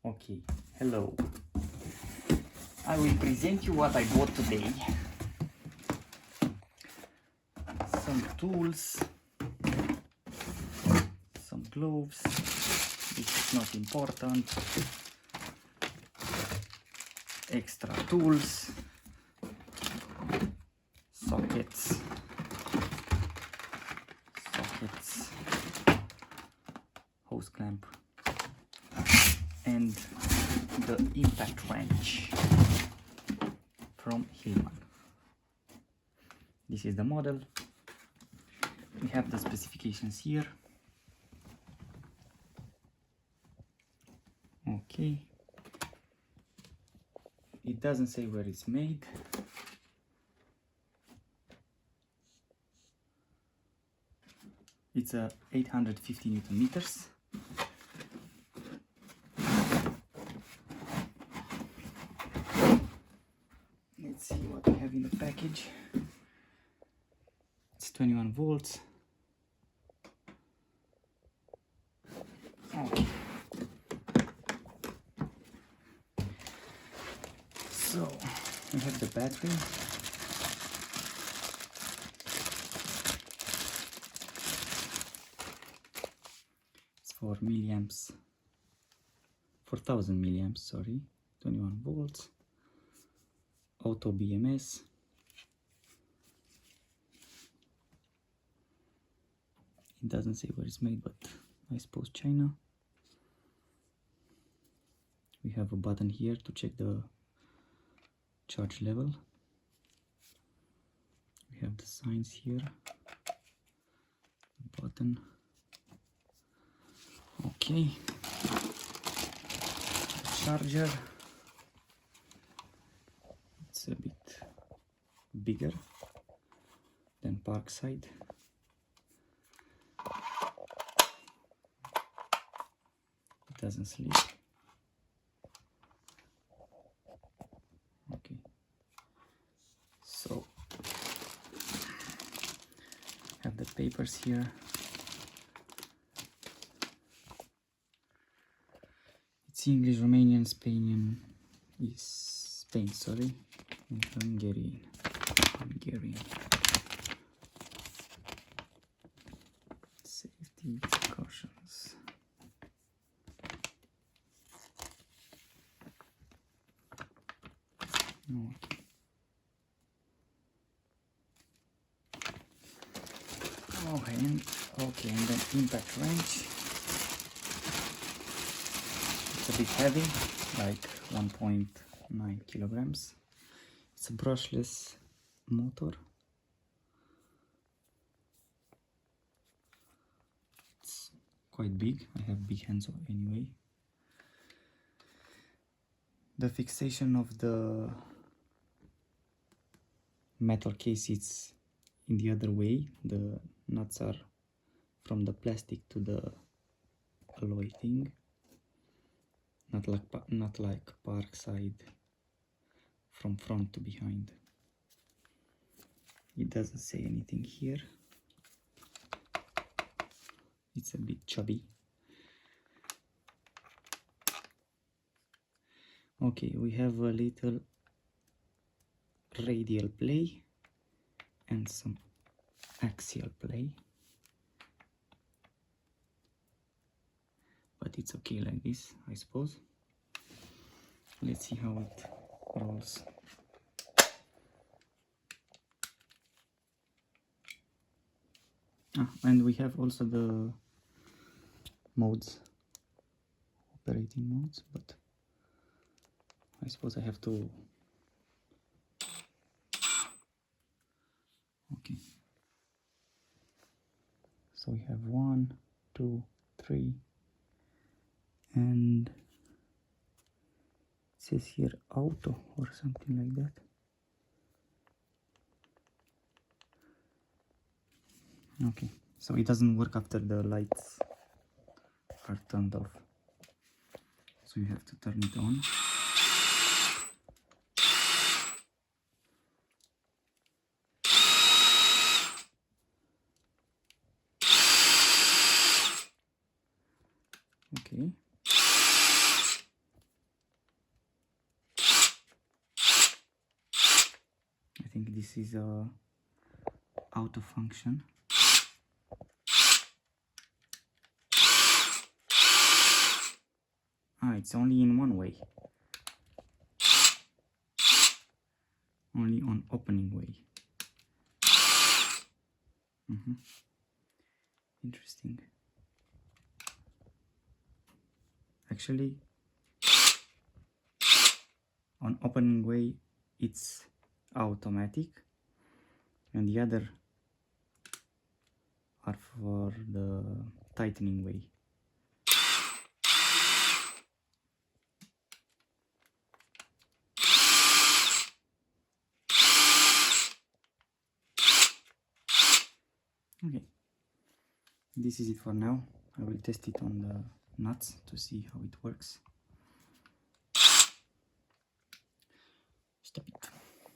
Okay, hello. I will present you what I bought today. Some tools, some gloves. This is not important. Extra tools, sockets, hose clamp, and the impact wrench from Hilmann. This is the model. We have the specifications here. Okay. It doesn't say where it's made. It's a 850 Newton meters. Let's see what we have in the package. It's 21 volts. Okay. So we have the battery. It's 4 milliamps, 4000 milliamps, sorry, 21 volts, auto BMS. It doesn't say where it's made, but I suppose China. We have a button here to check the charge level. We have the signs here, the button. Okay, the charger. It's a bit bigger than Parkside. It doesn't sleep. Okay, so have the papers here. It's English, Romanian, Spain, sorry, and Hungarian. Safety precautions. Okay, and then impact wrench. It's a bit heavy, like 1.9 kilograms. It's a brushless motor. It's quite big. I have big hands anyway. The fixation of the metal case is in the other way. The nuts are from the plastic to the alloy thing, not like Parkside from front to behind. It doesn't say anything here. It's a bit chubby. Okay, we have a little radial play and some axial play, but it's okay like this, I suppose. Let's see how it rolls. And we have also the modes, operating modes, but I suppose I have to. Okay, so we have 1, 2, 3, and it says here auto or something like that. Okay, so it doesn't work after the lights are turned off, so you have to turn it on. Okay, I think this is a auto function. It's only in one way, only on opening way. Interesting. Actually, on opening way it's automatic, and the other are for the tightening way. Okay, this is it for now. I will test it on the nuts to see how it works. Stop it.